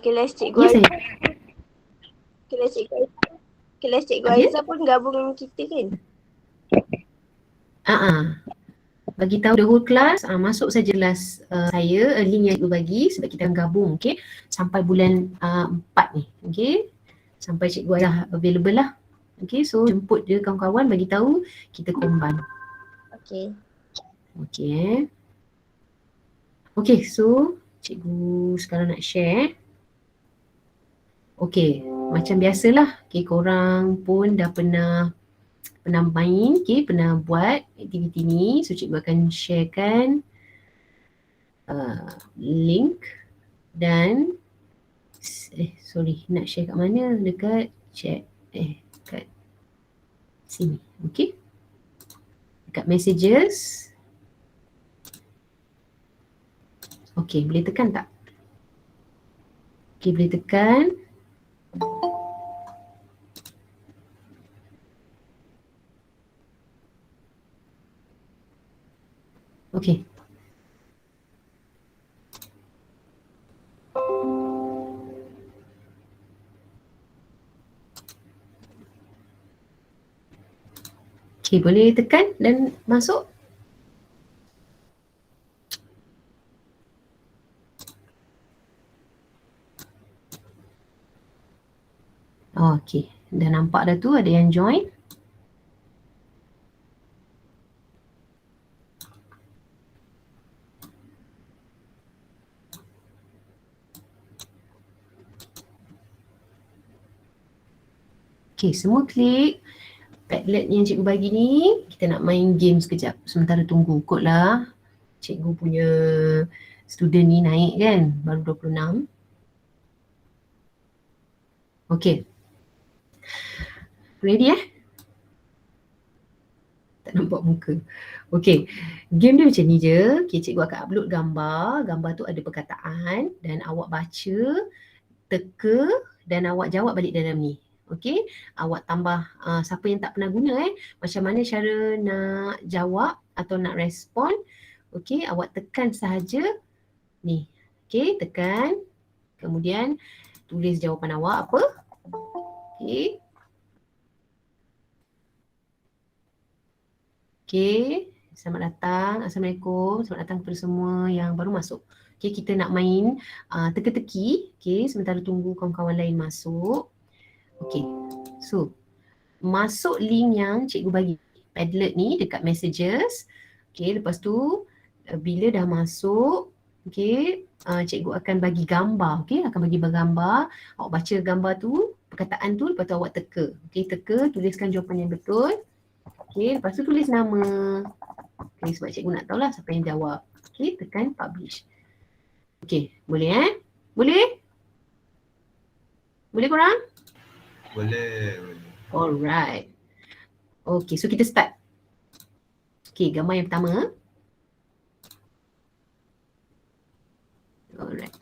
Kelas cikgu Ya saya. kelas cikgu kelas cikgu Ya? Aiza pun gabung dengan kita kan? Bagi tahu the whole class, masuk saja kelas saya, link yang cikgu bagi sebab kita akan gabung, okey, sampai bulan 4 ni, okey, sampai cikgu dah available lah. Okey, so jemput je kawan-kawan, bagi tahu kita combine. Okay. Okey. Okey, so cikgu sekarang nak share. Okey, macam biasalah, okey, korang pun dah pernah main, okey, pernah buat aktiviti ni. So cikgu akan sharekan link dan sorry, nak share kat mana? Dekat chat, kat sini, okey, dekat messages. Okey, boleh tekan tak? Okey, boleh tekan. Okey. Okey, boleh tekan dan masuk. Okey, dah nampak dah tu ada yang join. Okey, semua klik Padlet yang cikgu bagi ni. Kita nak main game sekejap. Sementara tunggu kot lah cikgu punya student ni naik kan. Baru 26. Okey. Ready tak nampak muka. Okey, game dia macam ni je. Okay, cikgu akan upload gambar. Gambar tu ada perkataan dan awak baca, teka dan awak jawab balik dalam ni. Okey, awak tambah siapa yang tak pernah guna macam mana cara nak jawab atau nak respon. Okey, awak tekan sahaja ni. Okey, tekan. Kemudian tulis jawapan awak apa. Okey. Okey, selamat datang. Assalamualaikum. Selamat datang kepada semua yang baru masuk. Okey, kita nak main teka-teki. Okey, sementara tunggu kawan-kawan lain masuk. Okey, so masuk link yang cikgu bagi Padlet ni dekat messages. Okey, lepas tu bila dah masuk, okey, cikgu akan bagi gambar. Okey, akan bagi gambar. Awak baca gambar tu, perkataan tu, lepas tu awak teka. Okey, teka, tuliskan jawapan yang betul. Okey, lepas tu tulis nama. Okey, sebab cikgu nak tahulah siapa yang jawab. Okey, tekan publish. Okey, boleh Boleh? Boleh korang? Boleh. Alright. Okey, so kita start. Okey, gambar yang pertama. Alright.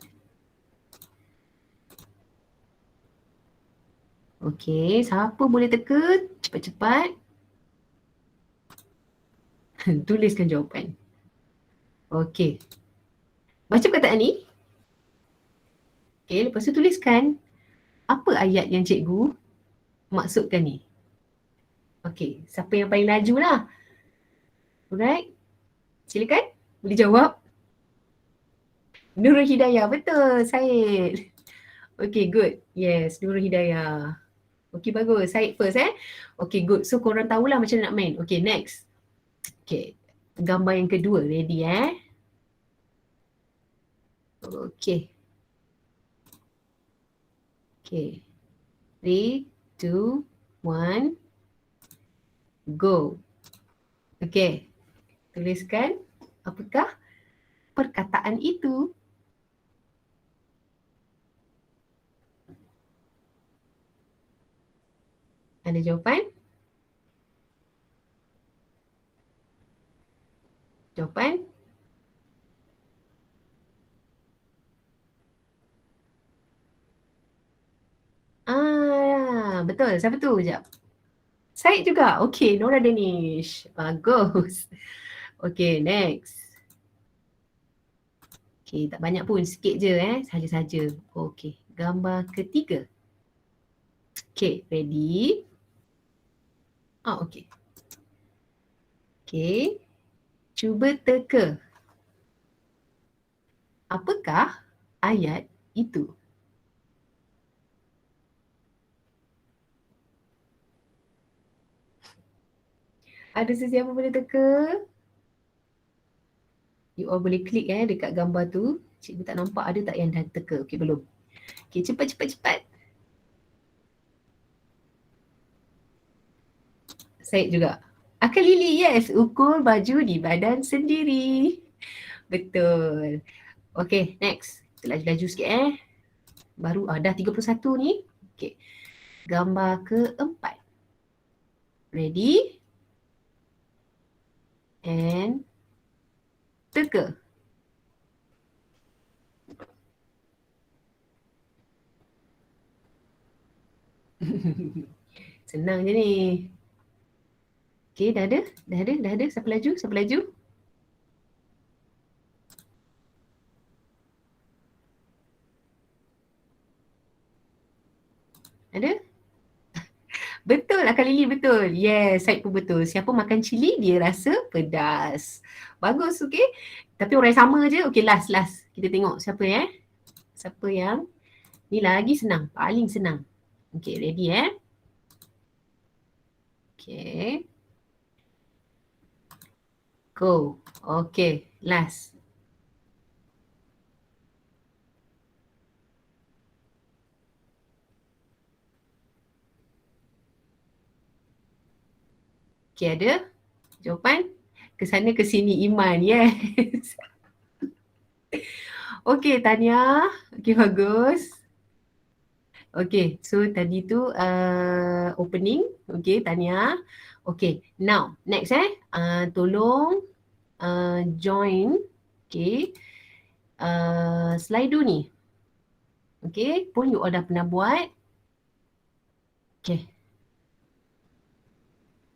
Okey, siapa boleh teka? Cepat-cepat. Tuliskan jawapan. Okey. Baca perkataan ni. Okey, lepas tu tuliskan apa ayat yang cikgu maksudkan ni. Okey, siapa yang paling laju lah. Alright. Silakan. Boleh jawab. Nurul Hidayah. Betul, Syed. Okay, good. Yes, Nurul Hidayah. Okay, bagus. Syed first Okay, good. So, korang tahulah macam nak main. Okay, next. Okay, gambar yang kedua. Ready Okay. Okay. 3, 2, 1. Go. Okay. Tuliskan apakah perkataan itu. Ada jawapan? Jawapan? Betul. Siapa tu? Sekejap. Syed juga. Okay, Nora Danish. Bagus. Okay, next. Okay, tak banyak pun, sikit je saja-saja. Okay, gambar ketiga. Okay, ready? Okay. Okay, cuba teka. Apakah ayat itu? Ada sesiapa boleh teka? You all boleh klik dekat gambar tu. Cikgu tak nampak ada tak yang dah teka? Okay, belum. Okay, cepat. Syed juga. Akal Lili, yes. Ukur baju di badan sendiri. Betul. Okay, next. Kita laju-laju sikit Baru dah 31 ni. Okay. Gambar keempat. Ready? And teka. Senang je ni. Okay, dah ada? Siapa laju? Ada? Betul, Akak Lili betul. Yes, Syed pun betul. Siapa makan cili, dia rasa pedas. Bagus, okay? Tapi orang yang sama je. Okay, last. Kita tengok siapa Siapa yang ni lagi senang, paling senang. Okay, ready Okay. Go. Okay, last. Okay, ada jawapan? Kesana kesini Iman, yes. Okay, Tania. Okay, bagus. Okay, so tadi tu opening. Okay, Tania. Okay, now next tolong join. Okay, Slido ni. Okay, pun you all dah pernah buat. Okay.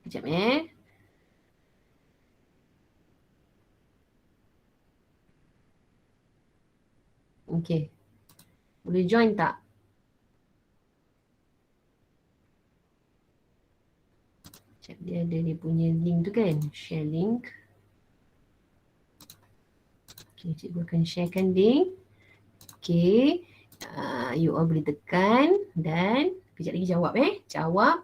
Sekejap Okay. Boleh join tak? Dia ada dia punya link tu kan. Share link. Okay, cikgu akan sharekan link. Okay. You all boleh tekan dan kejap lagi jawab Jawab.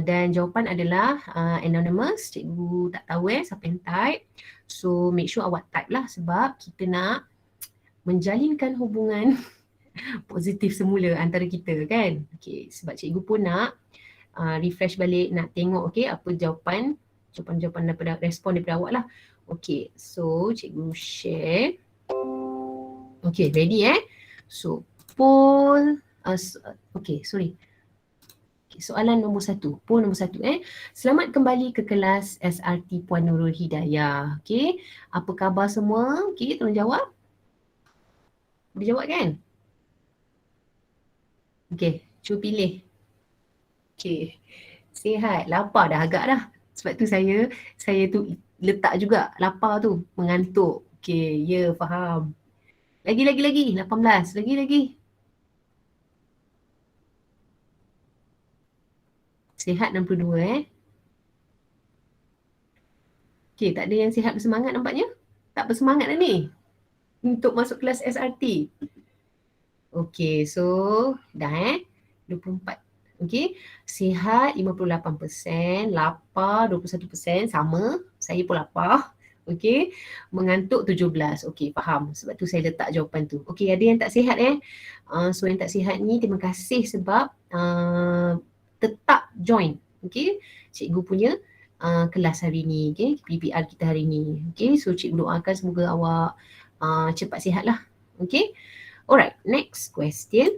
Dan jawapan adalah anonymous. Cikgu tak tahu siapa yang type. So make sure awak type lah sebab kita nak menjalinkan hubungan positif semula antara kita kan. Okay, sebab cikgu pun nak refresh balik, nak tengok apa jawapan daripada respon daripada awak lah. Okay, so cikgu share. Okay, ready So, poll, okay, sorry. Okay, soalan nombor 1, poll nombor 1 Selamat kembali ke kelas SRT Puan Nurul Hidayah. Okay, apa khabar semua? Okay, tolong jawab. Boleh jawab kan? Okay, cuba pilih. Okay, sihat, lapar dah agak dah. Sebab tu saya tu letak juga lapar tu, mengantuk. Okay, ya, faham. Lagi, 18, lagi. Sihat 62 Okay, tak ada yang sihat bersemangat nampaknya. Tak bersemangat dah ni untuk masuk kelas SRT. Okay, so dah 24. Okay, sihat 58%, lapar 21%, sama. Saya pun lapar. Okay, mengantuk 17. Okay, faham. Sebab tu saya letak jawapan tu. Okay, ada yang tak sihat so yang tak sihat ni terima kasih sebab tetap join. Okay, cikgu punya kelas hari ni. Okay, PPR kita hari ni. Okay, so cikgu doakan semoga awak cepat sihat lah. Okay, alright, next question.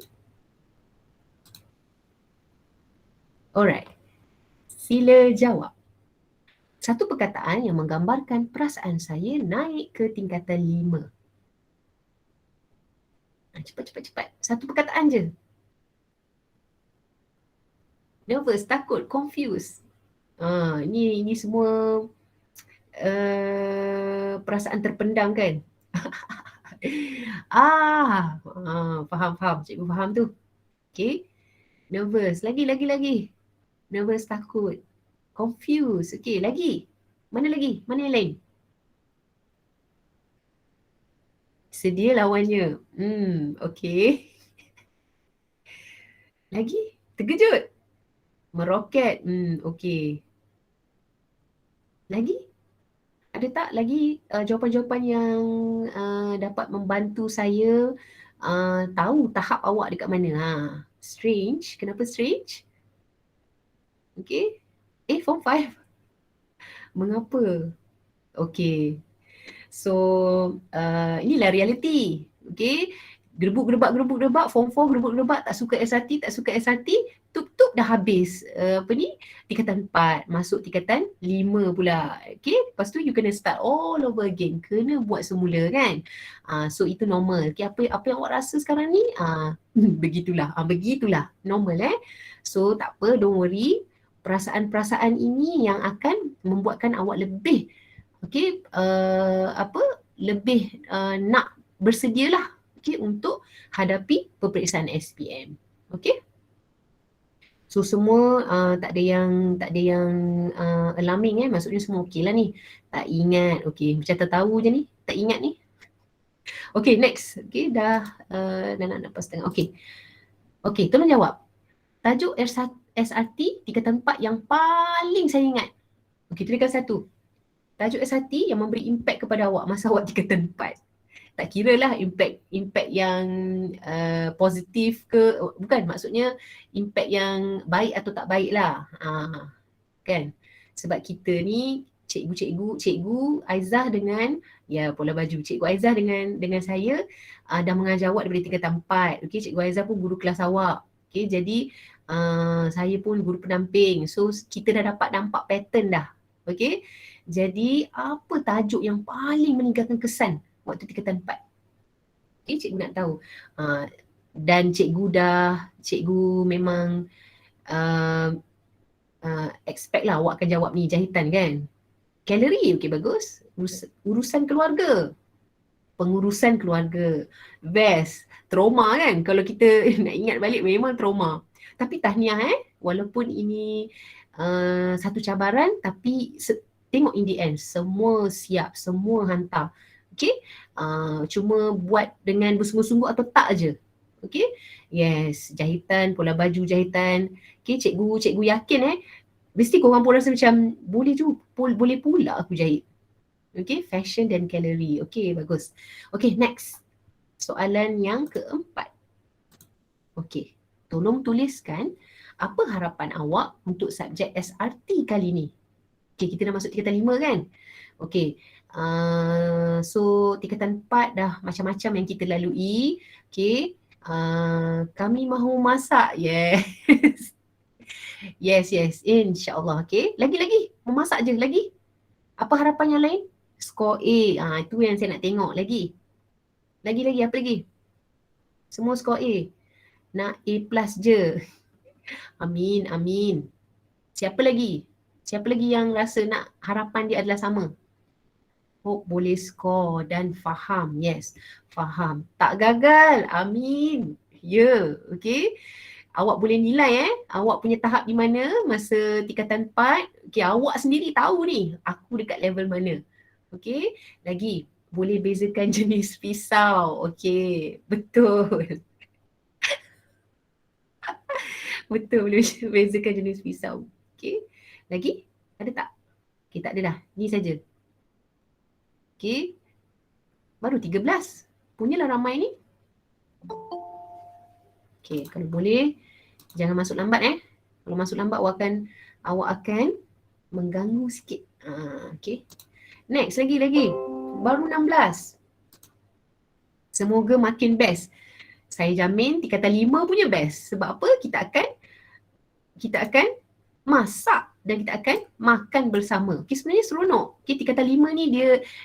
Alright, sila jawab. Satu perkataan yang menggambarkan perasaan saya naik ke tingkatan 5. Cepat. Satu perkataan je. Nervous, takut, confused. Ini semua perasaan terpendam kan? Faham. Cikgu faham tu. Okay. Nervous. Lagi. Nervous, takut. Confused. Okay, lagi. Mana lagi? Mana yang lain? Sedia lawannya. Okay. Lagi? Terkejut. Meroket. Okay. Lagi? Ada tak lagi jawapan-jawapan yang dapat membantu saya tahu tahap awak dekat mana? Strange. Kenapa strange? Okay. Form 5. Mengapa? Okay. So, inilah reality. Okay. Gerbuk-gerbak, form 4 gerbuk-gerbak, tak suka SRT, tup dah habis. Tingkatan 4, masuk tingkatan 5 pula. Okay, lepas tu you kena start all over again. Kena buat semula kan. So itu normal. Okay, apa yang awak rasa sekarang ni? Begitulah, normal So tak apa, don't worry. Perasaan-perasaan ini yang akan membuatkan awak lebih lebih nak bersedialah untuk hadapi peperiksaan SPM. Okay. So semua tak ada yang alarming maksudnya semua okey lah ni. Tak ingat, okey, macam tahu je ni, tak ingat ni. Okay, next. Okay, dah nak lepas setengah. Okay, tolong jawab. Tajuk SRT tingkatan 4 yang paling saya ingat. Okay, tuliskan satu. Tajuk SRT yang memberi impak kepada awak masa awak tingkatan 4. Tak kira lah impact yang positif ke, bukan, maksudnya impact yang baik atau tak baik lah. Kan? Sebab kita ni cikgu Aizah dengan Pola Baju. Cikgu Aizah dengan saya dah mengajar awak daripada tingkatan 4. Okay, Cikgu Aizah pun guru kelas awak. Okay, jadi saya pun guru pendamping. So kita dah dapat nampak pattern dah. Okay, jadi apa tajuk yang paling meninggalkan kesan waktu tingkatan 4? Okay, cikgu nak tahu. Dan cikgu memang expect lah awak akan jawab ni, jahitan kan. Kalori, okay, bagus. Urusan keluarga. Pengurusan keluarga. Best. Trauma kan. Kalau kita nak ingat balik memang trauma. Tapi tahniah walaupun ini satu cabaran, tapi tengok in the end, semua siap, semua hantar. Okay, cuma buat dengan bersungguh-sungguh atau tak je. Okay, yes, jahitan, pola baju jahitan. Okay, cikgu yakin mesti korang pun rasa macam boleh pula aku jahit. Okay, fashion dan kalori. Okay, bagus. Okay, next. Soalan yang keempat. Okay, tolong tuliskan apa harapan awak untuk subjek SRT kali ni. Okay, kita dah masuk tingkatan 5 kan? Okay, so tingkatan 4 dah macam-macam yang kita lalui. Okay, kami mahu masak. Yes. Yes, insyaAllah. Okay, lagi, memasak je lagi. Apa harapan yang lain? Skor A, itu yang saya nak tengok lagi. Lagi, apa lagi? Semua skor A. Nak A+ je. Amin. Siapa lagi yang rasa nak harapan dia adalah sama? Hope boleh skor dan faham. Yes, faham. Tak gagal. Amin. Ya, okay. Awak boleh nilai awak punya tahap di mana masa tingkatan 4. Okay, awak sendiri tahu ni, aku dekat level mana. Okay, lagi boleh bezakan jenis pisau. Okay, betul. Betul, boleh bezakan jenis pisau. Okay, lagi? Ada tak? Okay, tak ada dah. Ni saja. Okay, baru 13. Punyalah ramai ni. Okay, kalau boleh jangan masuk lambat Kalau masuk lambat awak akan mengganggu sikit. Okay. Next lagi. Baru 16. Semoga makin best. Saya jamin tingkatan 5 punya best. Sebab apa? Kita akan masak dan kita akan makan bersama. Okay, sebenarnya seronok. Okay, tingkatan 5 ni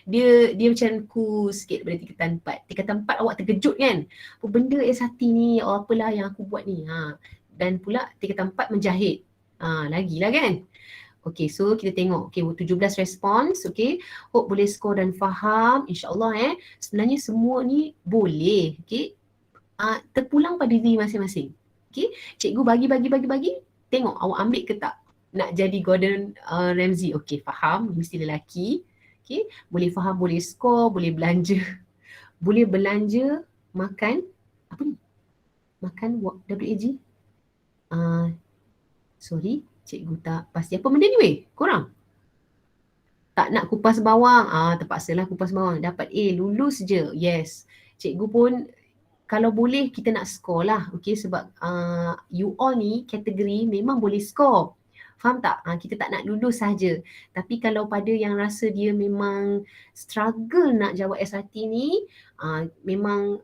dia macam cool sikit daripada tingkatan 4. Tingkatan 4 awak terkejut kan? Apa benda SRT ni? Apalah yang aku buat ni? Dan pula tingkatan 4 menjahit. Lagilah kan? Okay, so kita tengok. Okay, 17 respons. Okay, hope boleh score dan faham. InsyaAllah sebenarnya semua ni boleh. Okay, terpulang pada diri masing-masing. Okay, cikgu bagi. Tengok awak ambil ke tak nak jadi Gordon Ramsay. Okay, faham. Mesti lelaki. Okay, boleh faham, boleh score, boleh belanja. Boleh belanja, makan. Apa ni? Makan WAG. Sorry, cikgu tak pasti apa benda ni weh. Korang tak nak kupas bawang. Terpaksalah kupas bawang. Dapat A, lulus je. Yes. Cikgu pun kalau boleh kita nak score lah. Okay, sebab you all ni kategori memang boleh score. Faham tak? Kita tak nak lulus saja. Tapi kalau pada yang rasa dia memang struggle nak jawab SRT ni, memang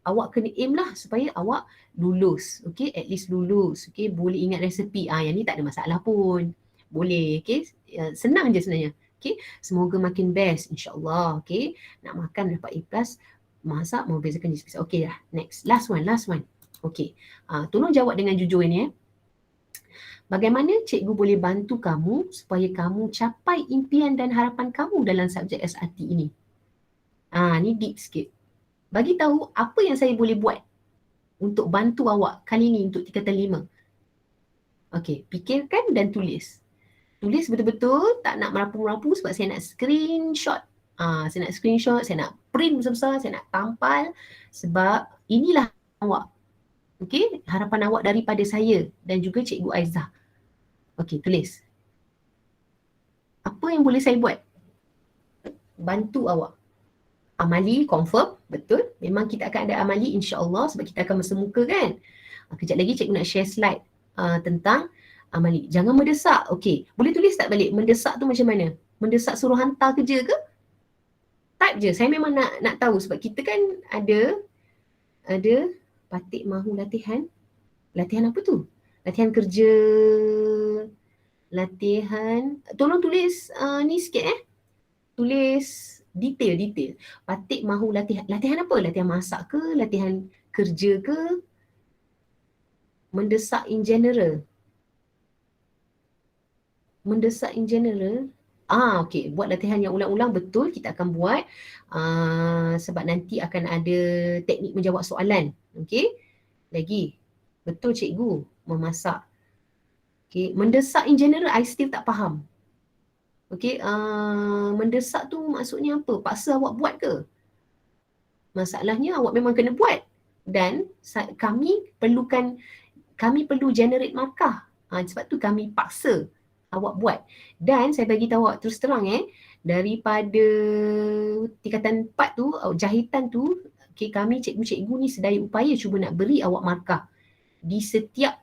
awak kena aim lah supaya awak lulus. Okay, at least lulus. Okay, boleh ingat resepi. Yang ni tak ada masalah pun. Boleh, okay. Senang je sebenarnya. Okay, semoga makin best insyaAllah. Okay, nak makan dapat A+, masak membezakan jenis pisau. Okay dah, next. Last one. Okay, tolong jawab dengan jujur ini Bagaimana cikgu boleh bantu kamu supaya kamu capai impian dan harapan kamu dalam subjek SRT ini? Ni deep sikit. Bagi tahu apa yang saya boleh buat untuk bantu awak kali ni untuk tingkatan 5. Okay, fikirkan dan tulis. Tulis betul-betul, tak nak merapu-merapu sebab saya nak screenshot. Saya nak screenshot, saya nak print besar-besar, saya nak tampal sebab inilah awak. Okay, harapan awak daripada saya dan juga Cikgu Aizah. Okay, tulis. Apa yang boleh saya buat? Bantu awak. Amali, confirm, betul. Memang kita akan ada amali insya-Allah sebab kita akan bersemuka kan. Kejap lagi cikgu nak share slide tentang amali. Jangan mendesak. Okey, boleh tulis tak balik? Mendesak tu macam mana? Mendesak suruh hantar kerja ke? Type je. Saya memang nak tahu sebab kita kan ada patik mahu latihan. Latihan apa tu? Latihan kerja. Latihan. Tolong tulis ni sikit Tulis detail. Patik mahu latihan. Latihan apa? Latihan masak ke? Latihan kerja ke? Mendesak in general. Okey, buat latihan yang ulang-ulang betul kita akan buat sebab nanti akan ada teknik menjawab soalan. Okey. Lagi. Betul cikgu, memasak. Okey, mendesak in general I still tak faham. Okey, mendesak tu maksudnya apa? Paksa awak buat ke? Masalahnya awak memang kena buat. Dan kami perlu generate markah. Sebab tu kami paksa awak buat. Dan saya bagi tahu awak terus terang daripada tingkatan 4 tu, jahitan tu, okay, kami cikgu-cikgu ni sedaya upaya cuba nak beri awak markah. Di setiap,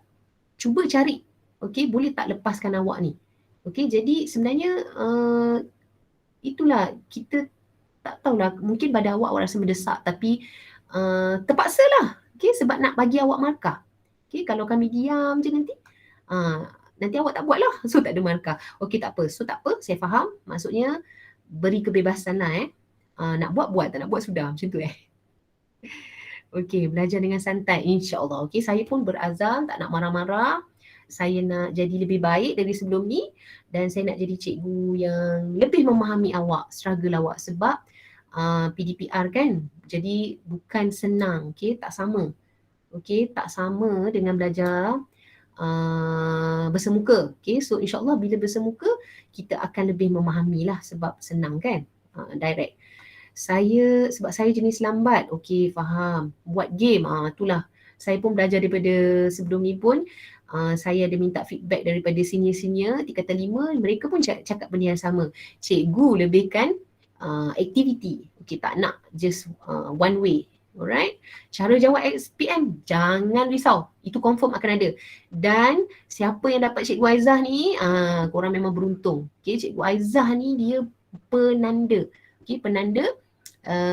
cuba cari, okay, boleh tak lepaskan awak ni. Okay, jadi sebenarnya itulah, kita tak tahulah, mungkin pada awak rasa mendesak tapi terpaksa lah, okay, sebab nak bagi awak markah. Okay, kalau kami diam je nanti awak tak buat lah, so tak ada markah. Okay, tak apa, saya faham, maksudnya beri kebebasan lah nak buat, tak nak buat sudah, macam tu Okay, belajar dengan santai insyaAllah. Okay, saya pun berazam tak nak marah-marah. Saya nak jadi lebih baik dari sebelum ni dan saya nak jadi cikgu yang lebih memahami awak, struggle awak sebab PDPR kan, jadi bukan senang, okay, tak sama. Okay, tak sama dengan belajar bersemuka. Okay, so insyaAllah bila bersemuka kita akan lebih memahami lah sebab senang kan, direct. Sebab saya jenis lambat, okay, faham. Buat game, itulah. Saya pun belajar daripada sebelum ni pun, saya ada minta feedback daripada senior-senior tingkatan 5, mereka pun cakap benda yang sama. Cikgu lebihkan aktiviti. Okay, tak nak just one way. Alright. Cara jawab SPM, jangan risau. Itu confirm akan ada. Dan siapa yang dapat Cikgu Aizah ni, korang memang beruntung. Okay, Cikgu Aizah ni dia penanda. Okay, penanda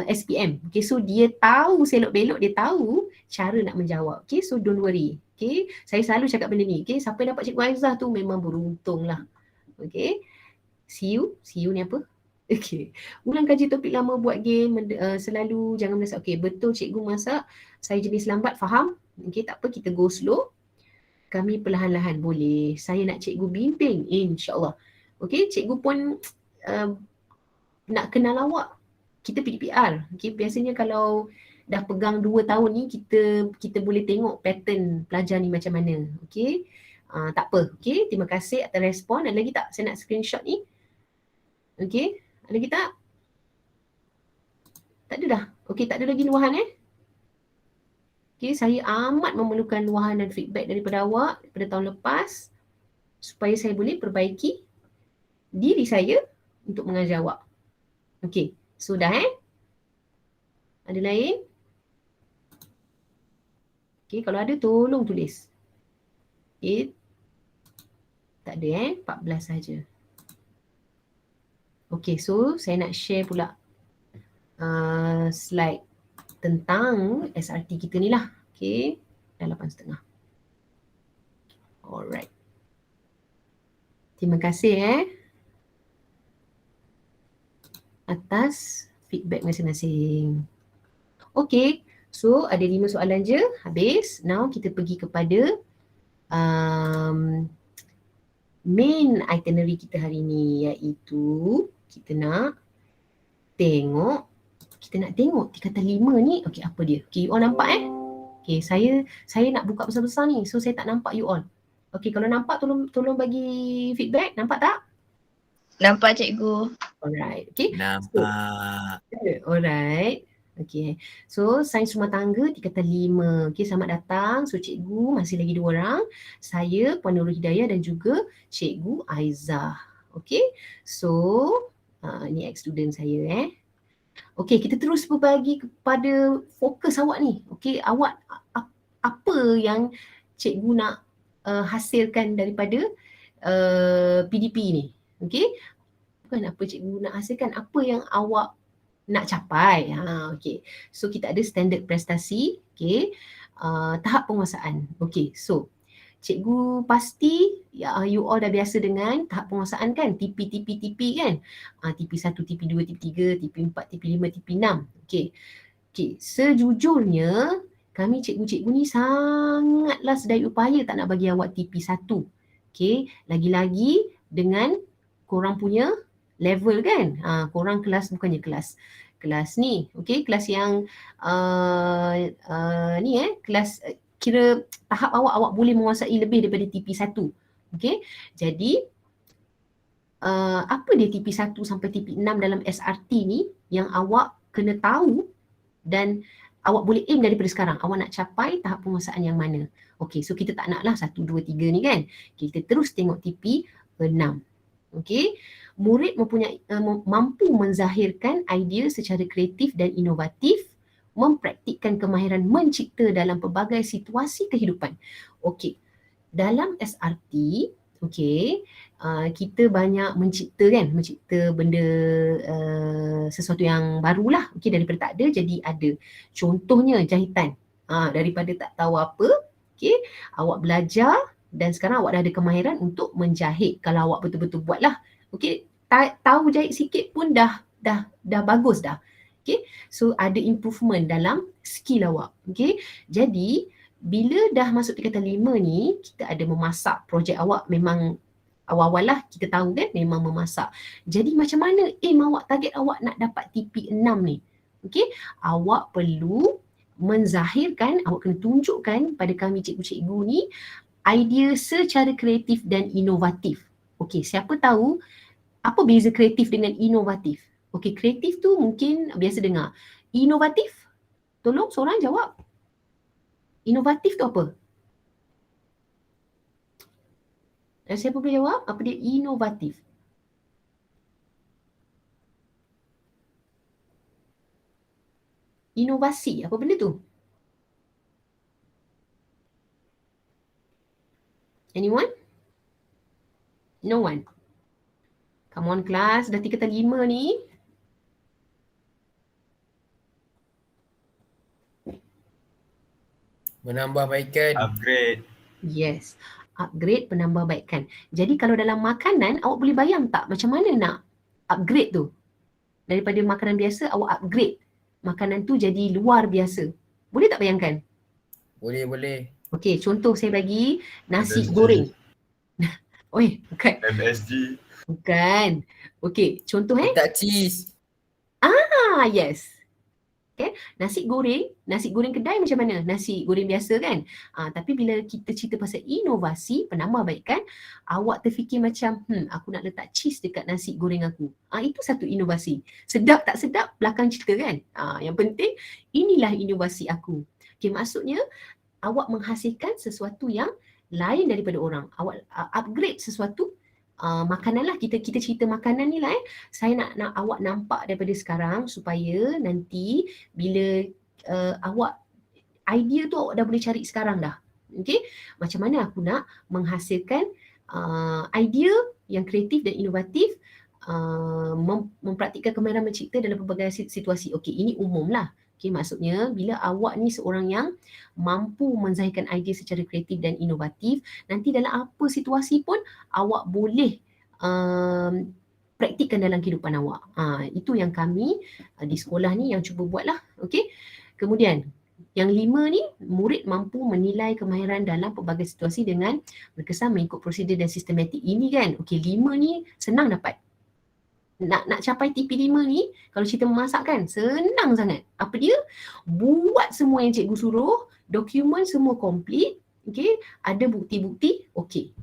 SPM. Okay, so dia tahu selok-belok, dia tahu cara nak menjawab. Okay, so don't worry. Okay, saya selalu cakap benda ni. Okay, siapa yang dapat Cikgu Aizah tu memang beruntung lah. Okay, see you ni apa? Okay, ulang kaji topik lama, buat game, selalu jangan merasa. Okay, betul cikgu masak, saya jenis lambat, faham? Okay, tak apa, kita go slow. Kami perlahan-lahan boleh. Saya nak cikgu bimbing, insya-Allah. Okey, cikgu pun uh, nak kenal awak. Kita PDPR. Okey, biasanya kalau dah pegang 2 tahun ni kita boleh tengok pattern pelajar ni macam mana. Okey. Tak apa. Okey, terima kasih atas respon. Ada lagi tak? Saya nak screenshot ni. Okey, ada lagi tak? Tak ada dah. Okey, tak ada lagi luahan Okey, saya amat memerlukan luahan dan feedback daripada awak daripada tahun lepas supaya saya boleh perbaiki diri saya untuk mengajar awak. Okey, sudah Ada lain? Okey, kalau ada tolong tulis. Okey. Tak ada 14 saja. Okey, so saya nak share pula slide tentang SRT kita ni lah. Okey, dah 8.30. Alright. Terima kasih atas feedback masing-masing. Okey, so ada 5 soalan je, habis. Now kita pergi kepada main itinerary kita hari ni, iaitu kita nak tengok tingkatan 5 ni. Okey, apa dia? Okey, you all nampak Okey, saya nak buka besar-besar ni, so saya tak nampak you all. Okey, kalau nampak tolong bagi feedback. Nampak tak? Nampak cikgu. Alright, okey. Nampak. Alright. Okey. So, sains rumah tangga tingkatan 5. Okey, selamat datang. So, cikgu masih lagi 2 orang. Saya, Puan Nurul Hidayah dan juga Cikgu Aizah. Okey. So, ni ex-student saya Okey, kita terus berbagi kepada fokus awak ni. Okey, awak apa yang cikgu nak hasilkan daripada PDP ni? Okey. Bukan apa cikgu nak hasilkan, apa yang awak nak capai. Okey. So kita ada standard prestasi, okey. Tahap penguasaan. Okey. So cikgu pasti you all dah biasa dengan tahap penguasaan kan? TP kan? TP1, TP2, TP3, TP4, TP5, TP6. Okey. Okey, sejujurnya kami cikgu-cikgu ni sangatlah sedaya upaya tak nak bagi awak TP1. Okey, lagi-lagi dengan korang punya level kan. Korang kelas bukannya kelas ni. Okey, kelas yang ni kelas kira tahap awak boleh menguasai lebih daripada TP1. Okey. Jadi apa dia TP1 sampai TP6 dalam SRT ni yang awak kena tahu dan awak boleh aim daripada sekarang. Awak nak capai tahap penguasaan yang mana? Okey, so kita tak naklah 1, 2, 3 ni kan. Kita terus tengok TP6. Okey. Murid mampu menzahirkan idea secara kreatif dan inovatif, mempraktikkan kemahiran mencipta dalam pelbagai situasi kehidupan. Okey, dalam SRT, kita banyak mencipta benda sesuatu yang barulah, daripada tak ada jadi ada. Contohnya jahitan. Daripada tak tahu apa, awak belajar dan sekarang awak dah ada kemahiran untuk menjahit kalau awak betul-betul buatlah. Okey, tahu jahit sikit pun dah bagus dah. Okey, so ada improvement dalam skill awak. Okey, jadi bila dah masuk tingkatan 5 ni, kita ada memasak. Projek awak memang awal-awal lah kita tahu kan, memang memasak. Jadi macam mana aim awak, target awak nak dapat TP6 ni? Okey, awak perlu menzahirkan, awak kena tunjukkan pada kami cikgu-cikgu ni idea secara kreatif dan inovatif. Okey, siapa tahu apa beza kreatif dengan inovatif? Okey, kreatif tu mungkin biasa dengar. Inovatif? Tolong seorang jawab. Inovatif tu apa? Siapa boleh jawab? Apa dia inovatif? Inovasi, apa benda tu? Anyone? No one? Come on class, dah tingkatan 5 ni. Menambahbaikan. Upgrade. Yes, upgrade, penambahbaikan. Jadi kalau dalam makanan, awak boleh bayang tak macam mana nak upgrade tu? Daripada makanan biasa, awak upgrade makanan tu jadi luar biasa. Boleh tak bayangkan? Boleh. Okey, contoh saya bagi nasi MSG. goreng. Oi, bukan. MSG. Bukan. Okey, contoh Letak cheese. yes. Okay. Nasi goreng kedai macam mana? Nasi goreng biasa kan? Tapi bila kita cerita pasal inovasi, penambahbaikan, awak terfikir macam, aku nak letak cheese dekat nasi goreng aku. Itu satu inovasi. Sedap tak sedap, belakang cerita kan? Yang penting, inilah inovasi aku. Okay, maksudnya, awak menghasilkan sesuatu yang lain daripada orang. Awak upgrade sesuatu makanan lah, kita cerita makanan ni lah Saya nak awak nampak daripada sekarang supaya nanti bila awak idea tu awak dah boleh cari sekarang dah. Okay, macam mana aku nak menghasilkan idea yang kreatif dan inovatif, mempraktikkan kemahiran mencipta dalam pelbagai situasi. Okay, ini umum lah. Okay, maksudnya bila awak ni seorang yang mampu menzahirkan idea secara kreatif dan inovatif, nanti dalam apa situasi pun awak boleh praktikkan dalam kehidupan awak. Itu yang kami di sekolah ni yang cuba buat lah. Okay. Kemudian yang 5 ni, murid mampu menilai kemahiran dalam pelbagai situasi dengan berkesan mengikut prosedur dan sistematik. Ini kan, okay, 5 ni senang dapat. Nak capai TP5 ni, kalau cerita memasak kan, senang sangat. Apa dia? Buat semua yang cikgu suruh, dokumen semua komplit, okay, ada bukti-bukti, okay.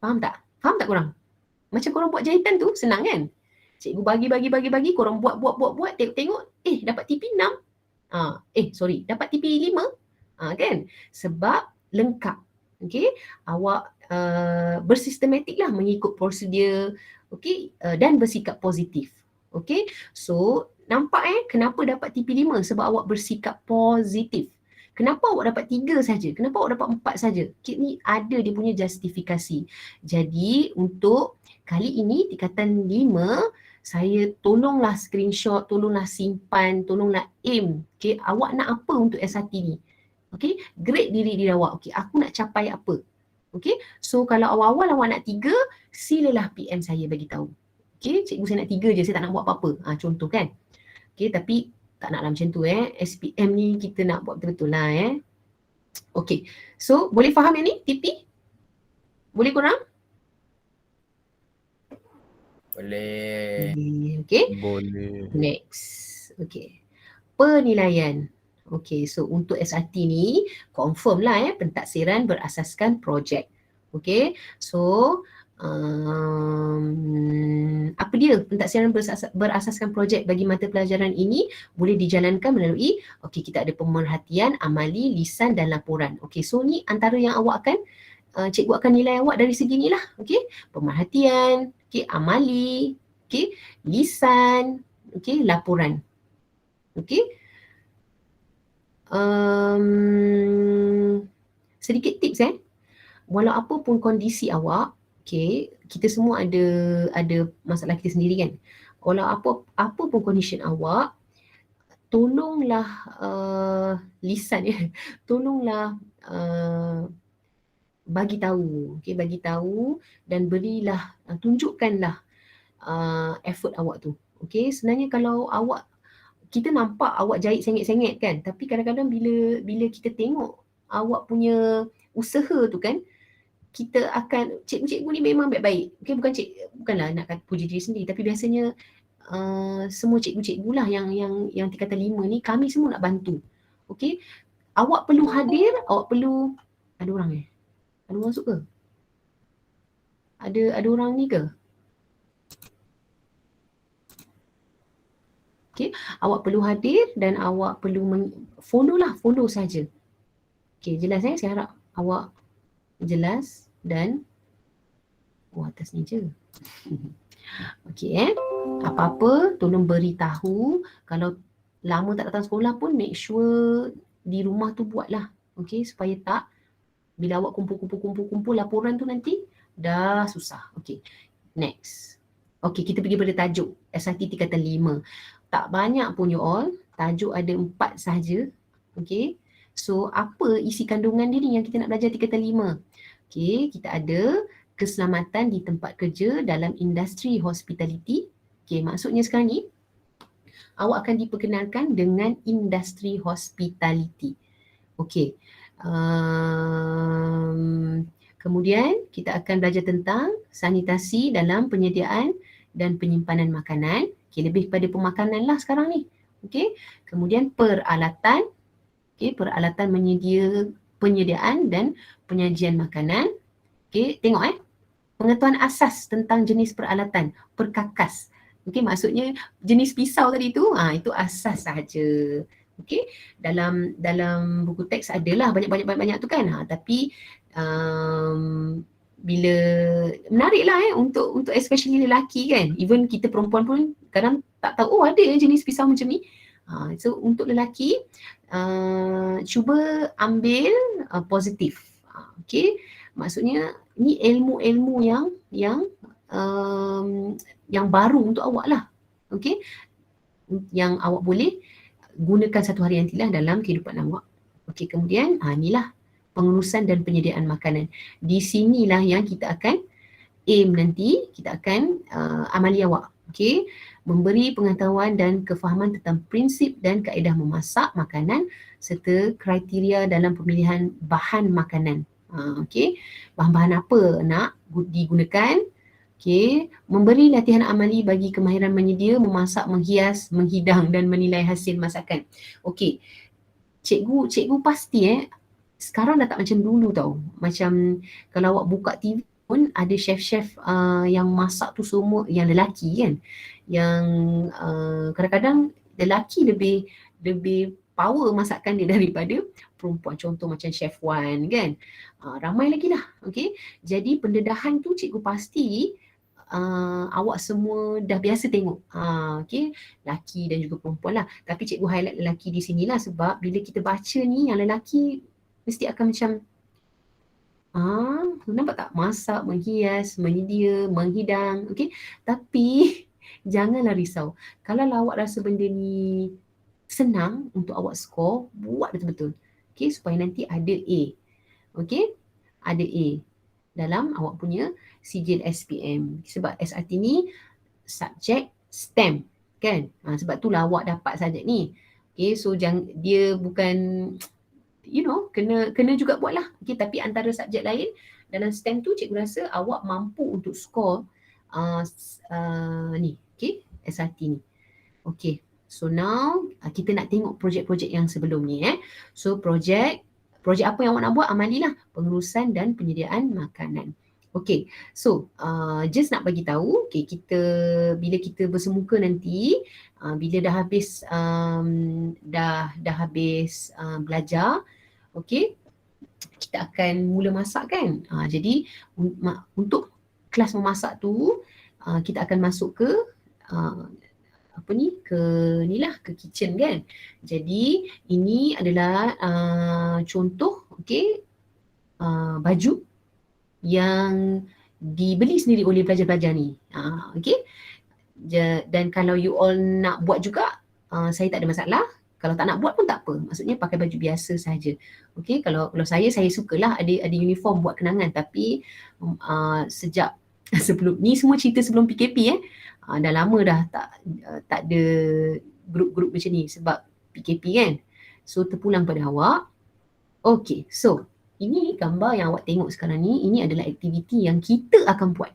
Faham tak? Faham tak korang? Macam korang buat jahitan tu, senang kan? Cikgu bagi, korang buat, tengok, dapat TP6. Dapat TP5. Kan? Sebab lengkap. Okay? Awak bersistematik lah mengikut prosedur, okay, dan bersikap positif. Okay? So, nampak kenapa dapat TP5? Sebab awak bersikap positif. Kenapa awak dapat 3 saja? Kenapa awak dapat 4 saja? Ni ada dia punya justifikasi. Jadi, untuk kali ini tingkatan 5, saya tolonglah screenshot, tolonglah simpan, tolonglah aim. Okay, awak nak apa untuk SRT ni? Okay, grade diri awak. Okay, aku nak capai apa? Okay, so kalau awal-awal awak nak 3, silalah PM saya bagi tahu. Okay, cikgu saya nak 3 je, saya tak nak buat apa-apa. Contoh kan? Okay, tapi tak naklah macam tu SPM ni kita nak buat betul-betul lah Okay, so boleh faham yang ni TP? Boleh korang? Boleh. Okay. Boleh. Next. Okay. Penilaian. Okay, so untuk SRT ni confirm lah pentaksiran berasaskan projek. Okay, so apa dia pentaksiran berasaskan projek bagi mata pelajaran ini? Boleh dijalankan melalui, okay, kita ada pemerhatian, amali, lisan dan laporan. Okay, so ni antara yang awak akan cikgu akan nilai awak dari segi ni lah. Okay, pemerhatian, okay, amali, okay, lisan, okay, laporan. Okay. Sedikit tips walau apa pun kondisi awak, okay, kita semua ada masalah kita sendiri kan. Walau apa pun condition awak, tolonglah lisan tolonglah bagi tahu, okay, bagi tahu dan berilah, tunjukkanlah effort awak tu. Okay, sebenarnya kalau kita nampak awak jahit sengit-sengit kan, tapi kadang-kadang bila kita tengok awak punya usaha tu kan, kita akan, cikgu-cikgu ni memang baik-baik. Okay, bukanlah nak puji diri sendiri, tapi biasanya semua cikgu-cikgu lah yang tingkatan 5 ni, kami semua nak bantu. Okay, awak perlu hadir, awak perlu, ada orang ada orang masuk ke? Ada orang ni ke? Okay, awak perlu hadir dan awak perlu follow saja. Okay, jelas saya harap awak jelas dan atas ni je. Okay, apa-apa tolong beritahu. Kalau lama tak datang sekolah pun make sure di rumah tu buatlah. Okay, supaya tak, bila awak kumpul laporan tu nanti dah susah. Okay, next. Okay, kita pergi pada tajuk SRT tingkatan 5. Tak banyak pun you all, tajuk ada 4 sahaja. Okay, so apa isi kandungan dia ni yang kita nak belajar tingkatan 5? Okay, kita ada keselamatan di tempat kerja dalam industri hospitality. Okay, maksudnya sekarang ni awak akan diperkenalkan dengan industri hospitality. Okay, Kemudian kita akan belajar tentang sanitasi dalam penyediaan dan penyimpanan makanan. Okay, lebih kepada pemakanan lah sekarang ni. Okay. Kemudian peralatan. Okay, peralatan penyediaan dan penyajian makanan. Okay, tengok pengetahuan asas tentang jenis peralatan, perkakas. Okay, maksudnya jenis pisau tadi tu, itu asas sahaja. Okay, dalam buku teks adalah banyak tu kan. Tapi bila menarik lah untuk especially lelaki kan. Even kita perempuan pun kadang tak tahu, ada jenis pisau macam ni. So untuk lelaki, cuba ambil positif. Okay, maksudnya ni ilmu-ilmu yang baru untuk awak lah. Okay, yang awak boleh gunakan satu hari nanti lah dalam kehidupan awak. Okay, kemudian inilah pengurusan dan penyediaan makanan. Di sinilah yang kita akan aim nanti, kita akan amali awak. Okay, memberi pengetahuan dan kefahaman tentang prinsip dan kaedah memasak makanan serta kriteria dalam pemilihan bahan makanan. Okay, bahan-bahan apa nak digunakan. Okay, memberi latihan amali bagi kemahiran menyedia, memasak, menghias, menghidang dan menilai hasil masakan. Okay, cikgu pasti sekarang dah tak macam dulu tau. Macam kalau awak buka TV pun ada chef-chef yang masak tu semua yang lelaki kan. Yang kadang-kadang lelaki lebih power masakan dia daripada perempuan. Contoh macam Chef Wan kan. Ramai lagi lah. Okay. Jadi pendedahan tu cikgu pasti awak semua dah biasa tengok. Okay. Lelaki dan juga perempuan lah. Tapi cikgu highlight lelaki di sinilah sebab bila kita baca ni yang lelaki mesti akan macam nampak tak? Masak, menghias, menyedia, menghidang. Okay. Tapi janganlah risau. Kalau awak rasa benda ni senang untuk awak skor, buat betul-betul. Okay, supaya nanti ada A. Okay, ada A dalam awak punya sijil SPM. Sebab SRT ni subjek STEM kan. Sebab itulah awak dapat subjek ni. Okay, so dia bukan kena juga buat lah. Okay, tapi antara subjek lain dalam STEM tu cikgu rasa awak mampu untuk skor ni. Okay, SRT ni. Okay. So now kita nak tengok projek-projek yang sebelum ni. So projek apa yang awak nak buat, amalilah pengurusan dan penyediaan makanan. Okay, so just nak bagi tahu, okay, bila kita bersemuka nanti, bila dah habis belajar, okay, kita akan mula masak kan. Jadi untuk kelas memasak tu, kita akan masuk ke ke kitchen kan. Jadi ini adalah contoh baju yang dibeli sendiri oleh pelajar-pelajar ni. Okay. Dan kalau you all nak buat juga, saya tak ada masalah. Kalau tak nak buat pun tak apa. Maksudnya pakai baju biasa saja. Okay. Kalau saya sukalah ada uniform buat kenangan. Tapi sejak sebelum ni, semua cerita sebelum PKP dah lama dah tak ada grup-grup macam ni sebab PKP kan. So terpulang pada awak. Okay, so ini gambar yang awak tengok sekarang ni, ini adalah aktiviti yang kita akan buat.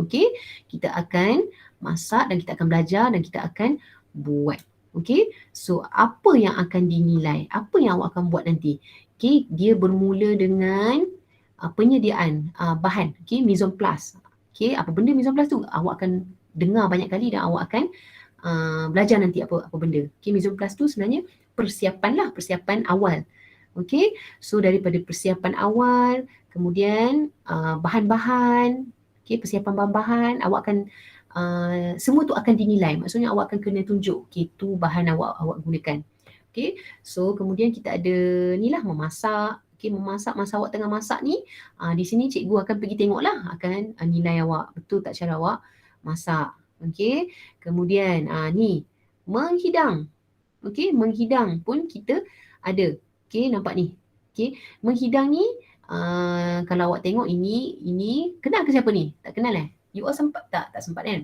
Okay, kita akan masak dan kita akan belajar dan kita akan buat. Okay, so apa yang akan dinilai? Apa yang awak akan buat nanti? Okay, dia bermula dengan penyediaan bahan. Okay, mise en place. Okay, apa benda mise en place tu? Awak akan dengar banyak kali dan awak akan belajar nanti apa benda. Okay, mise en place tu sebenarnya persiapan awal. Okay, so daripada persiapan awal, kemudian bahan-bahan, okay, persiapan bahan-bahan, awak akan semua tu akan dinilai. Maksudnya awak akan kena tunjuk, okay, tu bahan awak gunakan. Okay, so kemudian kita ada ni lah memasak. Okay, masa awak tengah masak ni, di sini cikgu akan pergi tengoklah, akan nilai awak betul tak cara awak masak. Okay, kemudian ni menghidang. Okay, menghidang pun kita ada. Okay, nampak ni. Okay, menghidang ni kalau awak tengok ini kenal ke siapa ni? Tak kenal You all sempat tak? Tak sempat kan?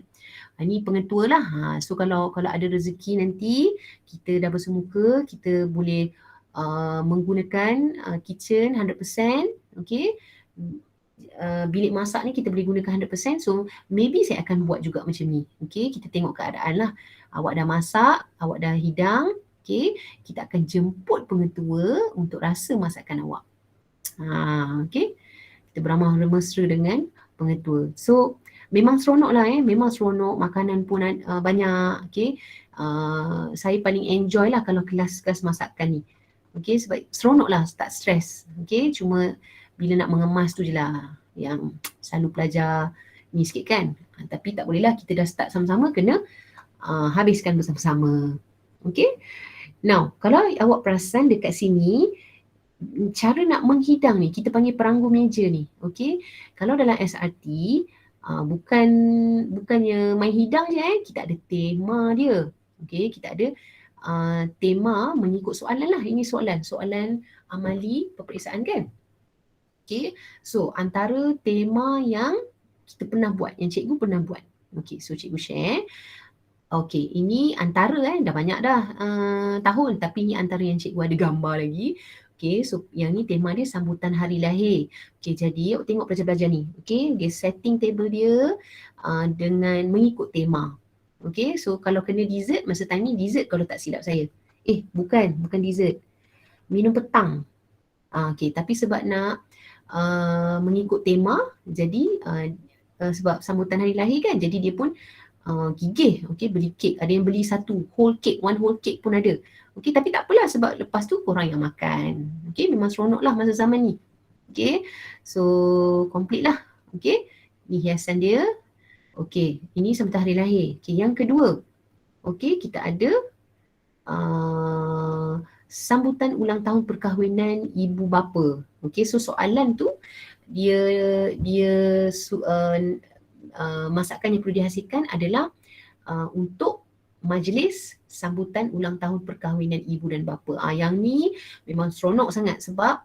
Ini pengetua lah. So kalau ada rezeki nanti kita dah bersemuka, kita boleh menggunakan kitchen 100%, okey. Bilik masak ni kita boleh gunakan 100%, so maybe saya akan buat juga macam ni. Okey, kita tengok keadaan lah. Awak dah masak, awak dah hidang, okey, kita akan jemput pengetua untuk rasa masakan awak. Okey. Kita beramah mesra dengan pengetua. So memang seronok lah memang seronok, makanan pun banyak, okey. Saya paling enjoy lah kalau kelas-kelas masakan ni. Okey, sebab seronok lah, tak stres. Okey, cuma bila nak mengemas tu je lah yang selalu pelajar ni sikit kan. Tapi tak boleh lah, kita dah start sama-sama, kena habiskan bersama-sama. Okey. Now, kalau awak perasan dekat sini, cara nak menghidang ni, kita panggil peranggu meja ni. Okey. Kalau dalam SRT, bukannya main hidang je kita ada tema dia. Okey, kita ada tema mengikut soalan lah. Ini soalan amali peperiksaan kan. Okey, so antara tema yang kita pernah buat, yang cikgu pernah buat. Okey, so cikgu share. Okey, ini antara dah banyak dah tahun, tapi ini antara yang cikgu ada gambar lagi. Okey, so yang ni tema dia sambutan hari lahir. Okey, jadi awak tengok pelajar-pelajar ni. Okey, dia setting table dia dengan mengikut tema. Okey, so kalau kena dessert, masa time ni dessert kalau tak silap saya. Bukan dessert. Minum petang. Okey, tapi sebab nak mengikut tema, jadi sebab sambutan hari lahir kan, jadi dia pun gigih, okey, beli kek. Ada yang beli one whole cake pun ada. Okey, tapi tak apalah sebab lepas tu korang yang makan. Okey, memang seronok lah masa zaman ni. Okey, so complete lah. Okey, ni hiasan dia. Okey, ini sambutan hari lahir. Okey, yang kedua, okey, kita ada sambutan ulang tahun perkahwinan ibu bapa. Okey, so soalan tu dia masakan yang perlu dihasilkan adalah untuk majlis sambutan ulang tahun perkahwinan ibu dan bapa. Yang ni memang seronok sangat sebab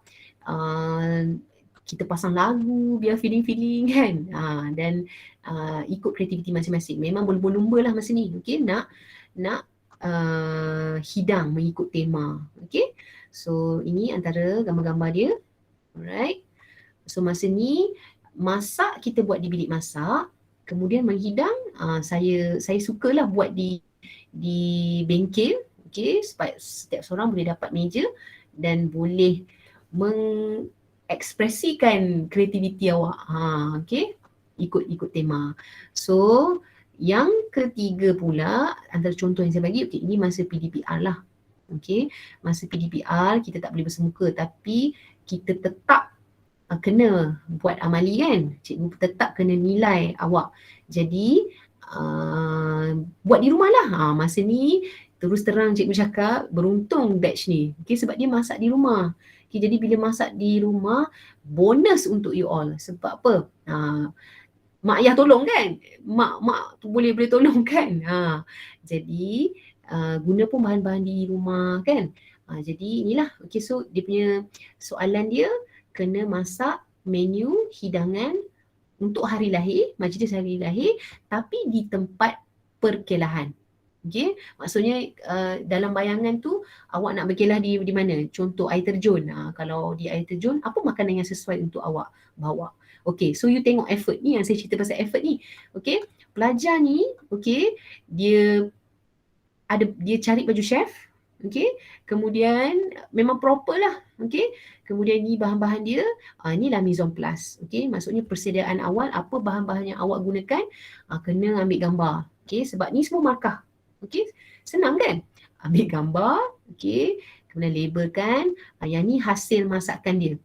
kita pasang lagu biar feeling-feeling kan. Dan ikut kreativiti masing-masing. Memang berlumba-lumba lah masa ni. Okey, nak hidang mengikut tema. Okey. So ini antara gambar-gambar dia. Alright. So masa ni masak kita buat di bilik masak. Kemudian menghidang saya sukalah buat di bengkel. Okey, supaya setiap seorang boleh dapat meja dan boleh mengekspresikan kreativiti awak. Okey, ikut tema. So yang ketiga pula, antara contoh yang saya bagi, okey, ini masa PDPR lah. Okey, masa PDPR kita tak boleh bersemuka, tapi kita tetap kena buat amali kan. Cikgu tetap kena nilai awak. Jadi buat di rumah lah. Masa ni terus terang cikgu cakap beruntung batch ni. Okay, sebab dia masak di rumah. Okay, jadi bila masak di rumah, bonus untuk you all. Sebab apa? Mak ayah tolong kan? Mak tu boleh tolong kan? Jadi guna pun bahan-bahan di rumah kan? Jadi inilah. Okay, so dia punya soalan dia kena masak menu hidangan untuk hari lahir, majlis hari lahir, tapi di tempat perkelahan. Okay, maksudnya dalam bayangan tu awak nak berkelah di mana? Contoh air terjun. Kalau di air terjun, apa makanan yang sesuai untuk awak bawa? Okay, so you tengok effort ni, yang saya cerita pasal effort ni. Okay, pelajar ni, okay, dia cari baju chef. Okay, kemudian memang proper lah. Okay, kemudian ni bahan-bahan dia, inilah mise en place. Okay, maksudnya persediaan awal, apa bahan-bahan yang awak gunakan, kena ambil gambar. Okay, sebab ni semua markah. Okay, senang kan? Ambil gambar, okay, kemudian labelkan, yang ni hasil masakan dia.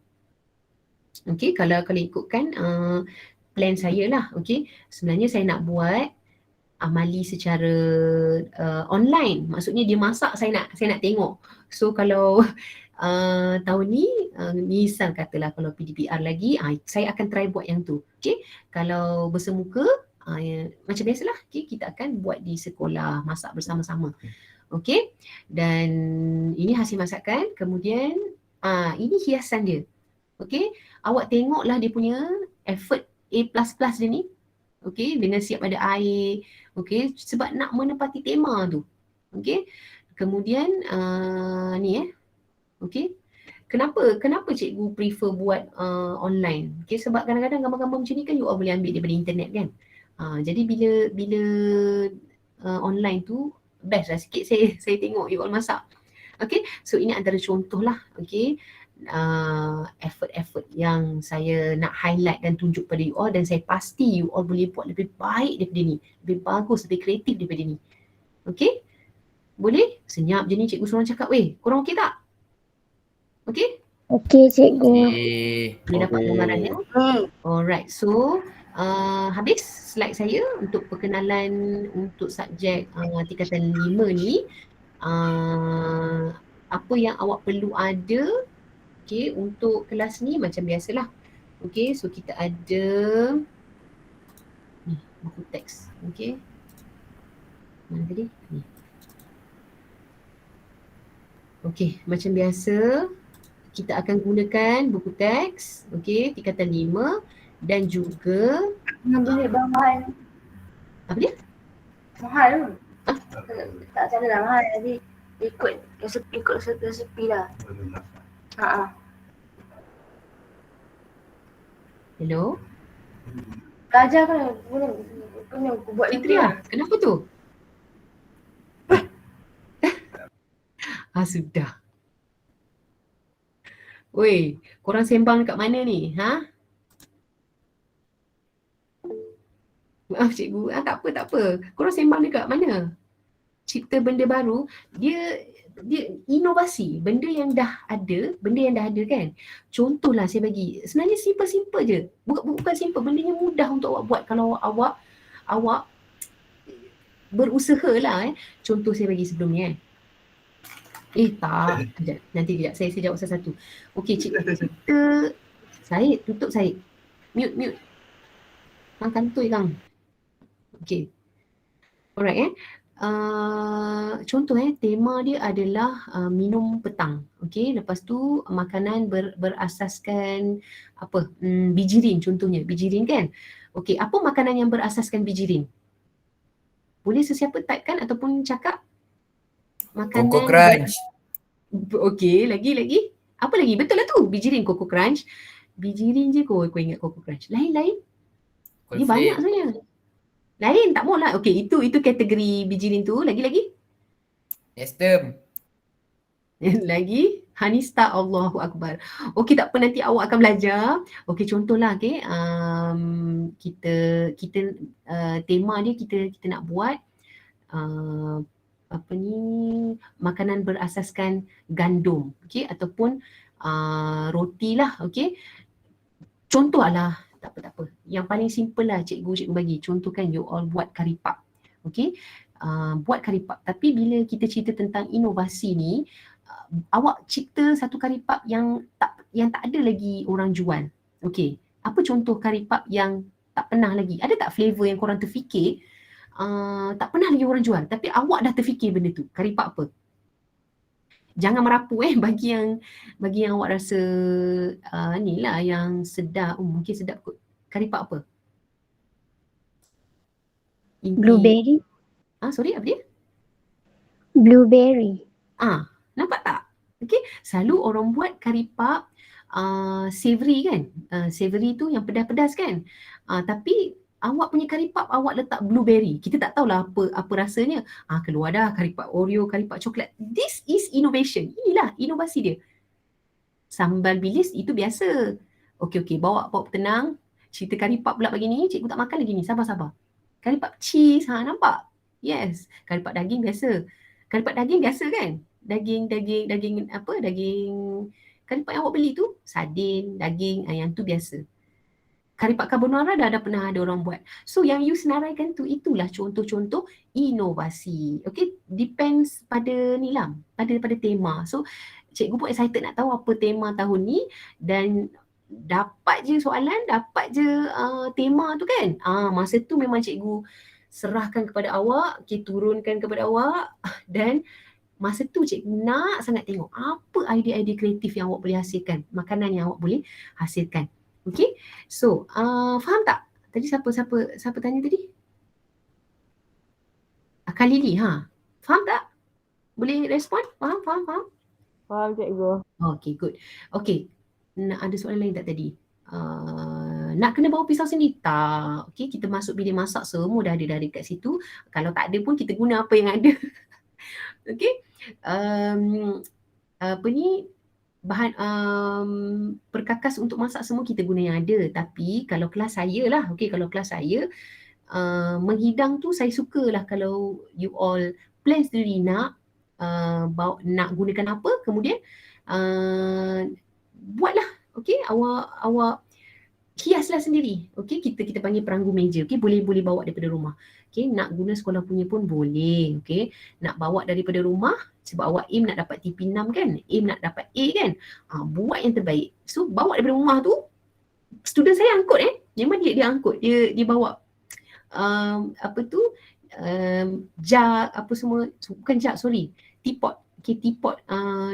Okay, kalau ikutkan plan saya lah. Okay, sebenarnya saya nak buat amali secara online. Maksudnya dia masak, saya nak tengok. So kalau tahun ni, misal katalah kalau PDPR lagi, saya akan try buat yang tu. Okay, kalau bersemuka, macam biasalah, okay, kita akan buat di sekolah, masak bersama-sama. Okay, dan ini hasil masakan. Kemudian ini hiasan dia. Okay, awak tengoklah dia punya effort A++ dia ni. Okay, dengan siap ada air. Okay, sebab nak menepati tema tu. Okay, kemudian ni Okay. Kenapa cikgu prefer buat online? Okay, sebab kadang-kadang gambar-gambar macam ni kan you all boleh ambil daripada internet kan. Jadi bila online tu best lah sikit saya tengok you all masak. Okay, so ini antara contoh lah. Okay, effort-effort yang saya nak highlight dan tunjuk pada you all, dan saya pasti you all boleh buat lebih baik daripada ni, lebih bagus, lebih kreatif daripada ni. Okay, boleh? Senyap je ni cikgu seorang cakap, weh korang okay tak? Okay? Okey cikgu. Boleh dapat gambaran ya? Alright, so habis slide saya untuk perkenalan untuk subjek tingkatan 5 ni. Apa yang awak perlu ada untuk kelas ni macam biasalah. So kita ada ni buku teks. Mana tadi? Ni. Macam biasa kita akan gunakan buku teks, tingkatan 5 dan juga Boleh bang mahal. apa dia? Mahal. Tak salah lah mahal. Jadi ikut resepi lah. Hello? Belajar kan kena buat Fitria, kenapa tu? Sudah. Woi, korang sembang dekat mana ni? Maaf cikgu, tak apa. Korang sembang dekat mana? Cipta benda baru, dia inovasi, benda yang dah ada kan. Contohlah saya bagi, sebenarnya simple je. Bukan simple, bendanya mudah untuk awak buat kalau awak berusaha lah. Contoh saya bagi sebelum ni tak, kejap, saya jawab satu-satu. Okey, cikgu, Syed, tutup Syed. Mute. Kang kantoi kang. Okey. Alright contoh tema dia adalah minum petang. Lepas tu makanan berasaskan apa? Bijirin contohnya, bijirin kan? Apa makanan yang berasaskan bijirin? Boleh sesiapa type kan ataupun cakap? Makanan Coco Crunch. Lagi. Apa lagi? Betul lah tu. Bijirin, Coco Crunch. Bijirin je kau ingat Coco Crunch. Lain. Dia banyak sebenarnya. Lain tak mau lah. Itu kategori bijirin tu. Lagi. Nestem. Lagi. Hanista, Allahu Akbar. Tak apa, nanti awak akan belajar. Contohlah kita tema dia kita nak buat makanan berasaskan gandum, ataupun roti lah, contoh lah, tak apa. Yang paling simple lah cikgu bagi contohkan you all buat kari pap. Buat kari pap, tapi bila kita cerita tentang inovasi ni, awak cipta satu kari pap yang tak ada lagi orang jual. Apa contoh kari pap yang tak pernah lagi, ada tak flavor yang korang terfikir tak pernah lagi orang jual, tapi awak dah terfikir benda tu, kari pap apa? Jangan merapu bagi yang awak rasa ni lah yang sedap, mungkin sedap kot. Kari pap apa? Blueberry. Sorry, apa dia? Blueberry. Nampak tak? Selalu orang buat kari pap savory kan? Savory tu yang pedas-pedas kan? Tapi awak punya kari pap awak letak blueberry. Kita tak tahulah apa rasanya. Keluar dah kari pap Oreo, kari pap coklat. This is innovation. Inilah inovasi dia. Sambal bilis itu biasa. Okey, bawa tenang. Cerita kari pap pula pagi ni, cikgu tak makan lagi ni. Sabar. Kari pap cheese, nampak? Yes. Kari pap daging biasa. Kari pap daging biasa kan? Daging apa? Daging kari pap yang awak beli tu, sardin, daging, yang tu biasa. Kari pap carbonara dah pernah ada orang buat. So yang you senaraikan tu, itulah contoh-contoh inovasi. Depends pada ni lah, pada tema. So cikgu pun excited nak tahu apa tema tahun ni, dan dapat je soalan, dapat je tema tu kan. Masa tu memang cikgu serahkan kepada awak, turunkan kepada awak, dan masa tu cikgu nak sangat tengok apa idea-idea kreatif yang awak boleh hasilkan, makanan yang awak boleh hasilkan. So faham tak? Tadi siapa tanya tadi? Kak Lily, faham tak? Boleh respon? Faham? Faham cikgu. Okay, good. Okay, ada soalan lain tak tadi? Nak kena bawa pisau sendiri? Tak. Okay, kita masuk bilik masak semua dah ada dekat situ. Kalau tak ada pun kita guna apa yang ada. Okay. Apa ni, bahan perkakas untuk masak semua kita guna yang ada. Tapi kalau kelas saya lah, okay, kalau kelas saya menghidang tu saya sukalah kalau you all plan sendiri nak nak gunakan apa, kemudian buatlah, okay, awak hiaslah sendiri. Okay, kita panggil peranggu meja. Okay, boleh bawa daripada rumah. Okay, nak guna sekolah punya pun boleh. Okay, nak bawa daripada rumah sebab awak aim nak dapat TP6 kan, aim nak dapat A kan, buat yang terbaik. So bawa daripada rumah tu, student saya angkut memang dia angkut, dia bawa apa tu, jug apa semua, bukan jug, sorry, teapot. Okay, teapot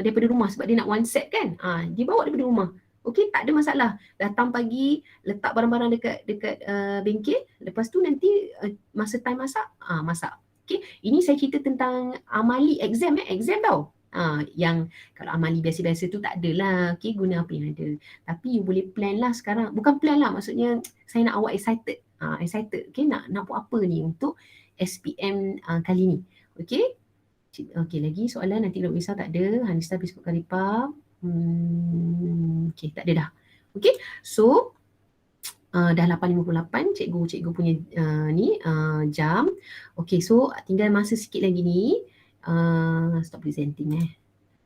daripada rumah sebab dia nak one set kan, dia bawa daripada rumah. Okay, tak ada masalah. Datang pagi, letak barang-barang dekat bengkel, lepas tu nanti masa time masak, masak. Okay, ini saya cerita tentang amali exam exam tau. Yang kalau amali biasa-biasa tu tak adalah, okay, guna apa yang ada. Tapi you boleh plan lah sekarang. Bukan plan lah, maksudnya saya nak awak excited. Excited, okay, nak buat apa ni untuk SPM kali ni. Okay. Okay, lagi soalan nanti nak risau tak ada. Hanista Biskup Karipap. Okay, tak ada dah. Okay, so dah 8.58 cikgu punya jam. Okay, so tinggal masa sikit lagi ni. Stop presenting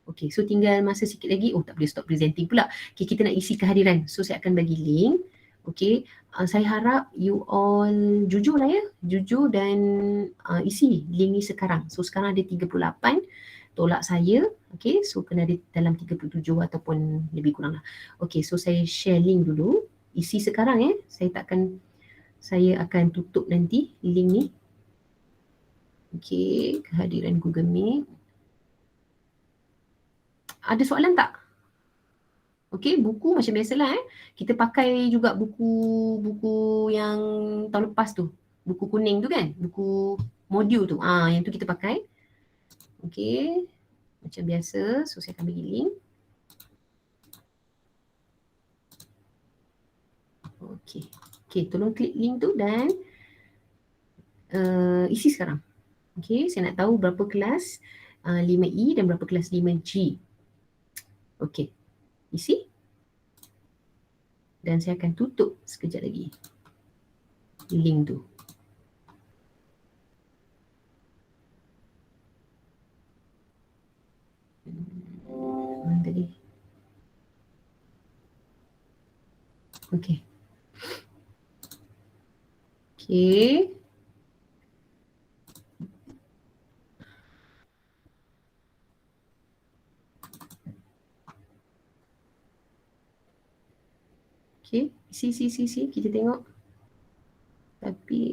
Okay, so tinggal masa sikit lagi. Oh, tak boleh stop presenting pula. Okay, kita nak isi kehadiran. So saya akan bagi link. Okay, saya harap you all jujur lah ya. Jujur dan isi link ni sekarang. So sekarang ada 38. Tolak saya. Okay, so kena ada dalam 37 ataupun lebih kurang lah. Okay, so saya share link dulu. Isi sekarang saya akan tutup nanti link ni. Okay, kehadiran Google Meet. Ada soalan tak? Okay, buku macam biasalah kita pakai juga buku yang tahun lepas tu. Buku kuning tu kan? Buku modul tu. Yang tu kita pakai. Okay, macam biasa. So saya akan bagi link. Okay, tolong klik link tu dan isi sekarang. Okay, saya nak tahu berapa kelas 5E dan berapa kelas 5G. Okay, isi. Dan saya akan tutup sekejap lagi link tu. Mana tadi? Okay. Okay. Okay, isi, kita tengok. Tapi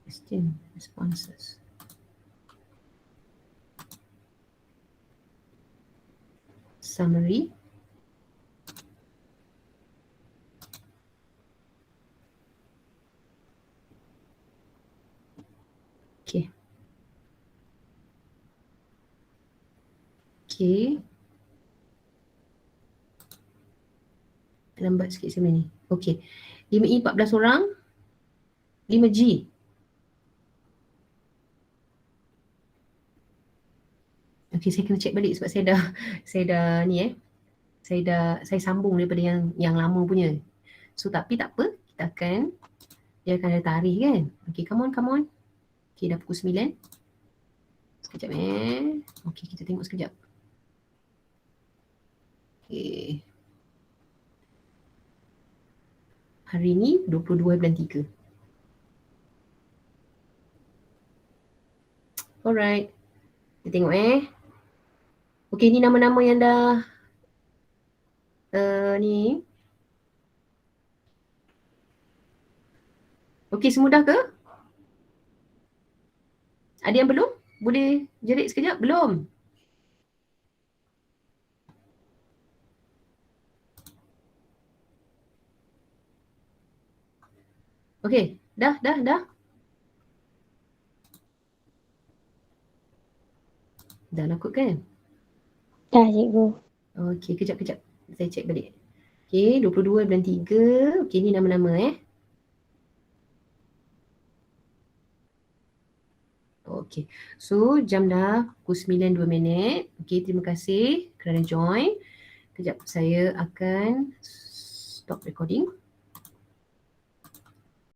question responses. Summary. Okay. Okay. Lambat sikit sebenarnya ni. Okay. 5E 14 orang. 5G. Okay, saya kena check balik sebab saya dah ni saya sambung daripada yang lama punya. So tapi tak apa, kita akan, dia akan ada tarikh kan. Okay, come on. Okay, dah pukul 9. Sekejap Okay, kita tengok sekejap. Okay. Hari ni 22 bulan 3. Alright. Kita tengok Okay, ni nama-nama yang dah ni. Okay, semua dah ke? Ada yang belum? Boleh jerit sekejap? Belum? Okay, dah. Dah lah kot kan? Dah cikgu. Okey, kejap. Saya cek balik. Okey, 22 bulan 3. Okey, ni nama-nama Okey. So, jam dah pukul 9:02. Okey, terima kasih kerana join. Kejap, saya akan stop recording.